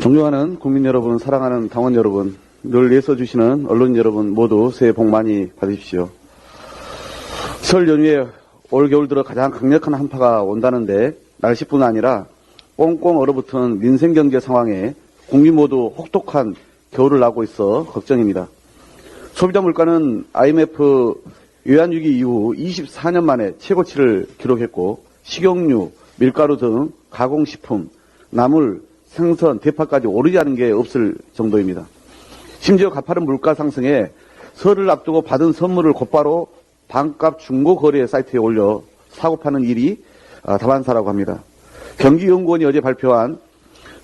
존경하는 국민 여러분, 사랑하는 당원 여러분, 늘 애써주시는 언론 여러분 모두 새해 복 많이 받으십시오. 설 연휴에 올 겨울 들어 가장 강력한 한파가 온다는데 날씨뿐 아니라 꽁꽁 얼어붙은 민생경제 상황에 국민 모두 혹독한 겨울을 나고 있어 걱정입니다. 소비자 물가는 IMF 외환위기 이후 24년 만에 최고치를 기록했고 식용유, 밀가루 등 가공식품, 나물, 생선, 대파까지 오르지 않은 게 없을 정도입니다. 심지어 가파른 물가 상승에 설을 앞두고 받은 선물을 곧바로 반값 중고 거래 사이트에 올려 사고 파는 일이 다반사라고 합니다. 경기연구원이 어제 발표한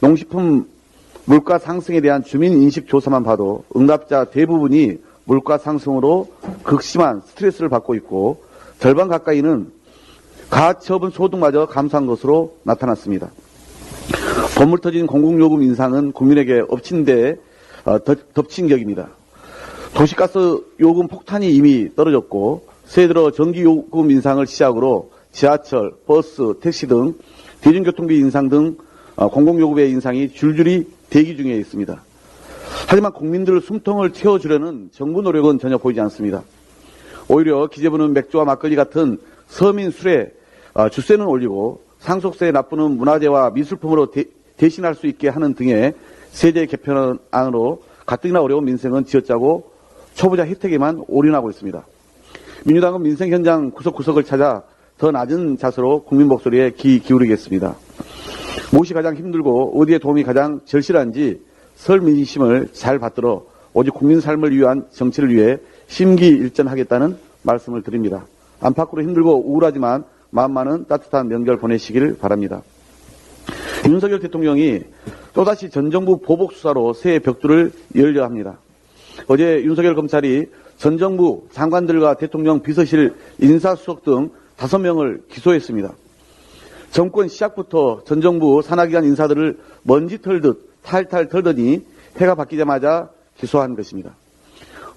농식품 물가 상승에 대한 주민인식 조사만 봐도 응답자 대부분이 물가 상승으로 극심한 스트레스를 받고 있고 절반 가까이는 가처분 소득마저 감소한 것으로 나타났습니다. 건물 터진 공공요금 인상은 국민에게 엎친 데 덮친 격입니다. 도시가스 요금 폭탄이 이미 떨어졌고 새해 들어 전기요금 인상을 시작으로 지하철, 버스, 택시 등 대중교통비 인상 등 공공요금의 인상이 줄줄이 대기 중에 있습니다. 하지만 국민들 숨통을 틔워주려는 정부 노력은 전혀 보이지 않습니다. 오히려 기재부는 맥주와 막걸리 같은 서민 술에 주세는 올리고 상속세에 납부는 문화재와 미술품으로 대신할 수 있게 하는 등의 세제 개편안으로 가뜩이나 어려운 민생은 쥐어짜고 초보자 혜택에만 올인하고 있습니다. 민주당은 민생 현장 구석구석을 찾아 더 낮은 자세로 국민 목소리에 귀 기울이겠습니다. 무엇이 가장 힘들고 어디에 도움이 가장 절실한지 설 민심을 잘 받들어 오직 국민 삶을 위한 정치를 위해 심기일전하겠다는 말씀을 드립니다. 안팎으로 힘들고 우울하지만 마음만은 따뜻한 명절 보내시길 바랍니다. 윤석열 대통령이 또다시 전 정부 보복 수사로 새해 벽두를 열려 합니다. 어제 윤석열 검찰이 전 정부 장관들과 대통령 비서실 인사수석 등 5명을 기소했습니다. 정권 시작부터 전 정부 산하기관 인사들을 먼지 털듯 탈탈 털더니 해가 바뀌자마자 기소한 것입니다.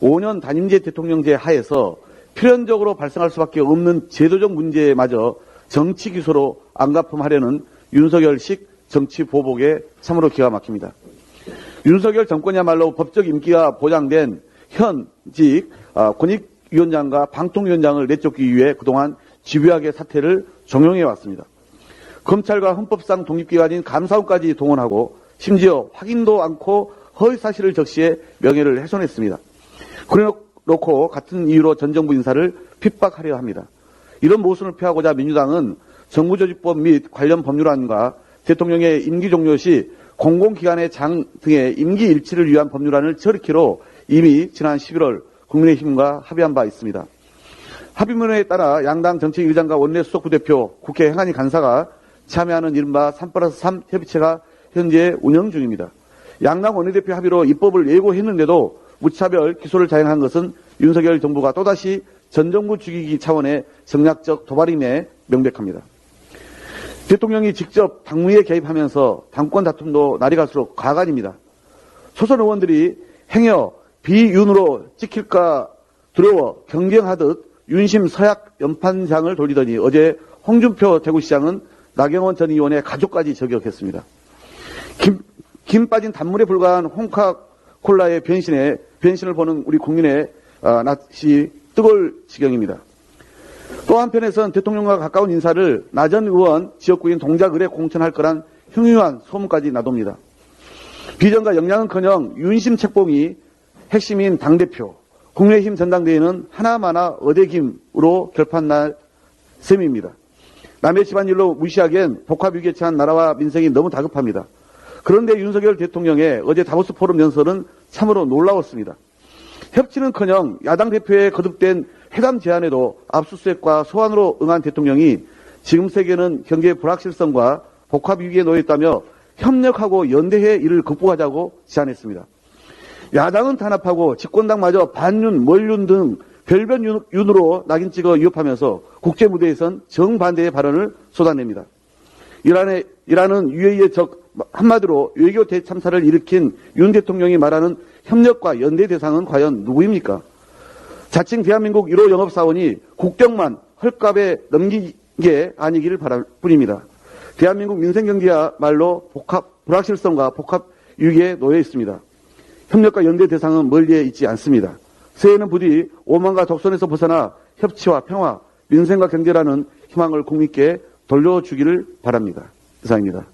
5년 단임제 대통령제 하에서 필연적으로 발생할 수밖에 없는 제도적 문제마저 정치 기소로 안가품하려는 윤석열식 정치 보복에 참으로 기가 막힙니다. 윤석열 정권이야말로 법적 임기가 보장된 현직 권익위원장과 방통위원장을 내쫓기 위해 그동안 집요하게 사태를 종용해 왔습니다. 검찰과 헌법상 독립기관인 감사원까지 동원하고 심지어 확인도 않고 허위사실을 적시해 명예를 훼손했습니다. 그래놓고 같은 이유로 전 정부 인사를 핍박하려 합니다. 이런 모순을 피하고자 민주당은 정부조직법 및 관련 법률안과 대통령의 임기 종료 시 공공기관의 장 등의 임기 일치를 위한 법률안을 처리키로 이미 지난 11월 국민의힘과 합의한 바 있습니다. 합의문에 따라 양당 정책위의장과 원내수석 부대표, 국회 행안위 간사가 참여하는 이른바 3+3 협의체가 현재 운영 중입니다. 양당 원내대표 합의로 입법을 예고했는데도 무차별 기소를 자행한 것은 윤석열 정부가 또다시 전 정부 죽이기 차원의 정략적 도발임에 명백합니다. 대통령이 직접 당무에 개입하면서 당권 다툼도 날이 갈수록 가관입니다. 초선 의원들이 행여 비윤으로 찍힐까 두려워 경쟁하듯 윤심 서약 연판장을 돌리더니 어제 홍준표 대구시장은 나경원 전 의원의 가족까지 저격했습니다. 김 빠진 단물에 불과한 홍카콜라의 변신을 보는 우리 국민의 낯이 뜨거울 지경입니다. 또 한편에선 대통령과 가까운 인사를 나 전 의원 지역구인 동작을에 공천할 거란 흉흉한 소문까지 나돕니다. 비전과 역량은커녕 윤심 책봉이 핵심인 당대표, 국민의힘 전당대회는 하나마나 어대김으로 결판날 셈입니다. 남의 집안일로 무시하기엔 복합위기에 나라와 민생이 너무 다급합니다. 그런데 윤석열 대통령의 어제 다보스 포럼 연설은 참으로 놀라웠습니다. 협치는커녕 야당 대표의 거듭된 회담 제안에도 압수수색과 소환으로 응한 대통령이 지금 세계는 경제 불확실성과 복합위기에 놓여 있다며 협력하고 연대해 이를 극복하자고 제안했습니다. 야당은 단합하고 집권당마저 반윤, 멀윤 등 별변 윤으로 낙인 찍어 위협하면서 국제무대에선 정반대의 발언을 쏟아냅니다. 이란은 UAE의 적, 한마디로 외교 대참사를 일으킨 윤 대통령이 말하는 협력과 연대 대상은 과연 누구입니까? 자칭 대한민국 1호 영업사원이 국격만 헐값에 넘긴 게 아니기를 바랄 뿐입니다. 대한민국 민생경제야말로 불확실성과 복합 위기에 놓여 있습니다. 협력과 연대 대상은 멀리에 있지 않습니다. 새해에는 부디 오만과 적선에서 벗어나 협치와 평화, 민생과 경제라는 희망을 국민께 돌려주기를 바랍니다. 이상입니다.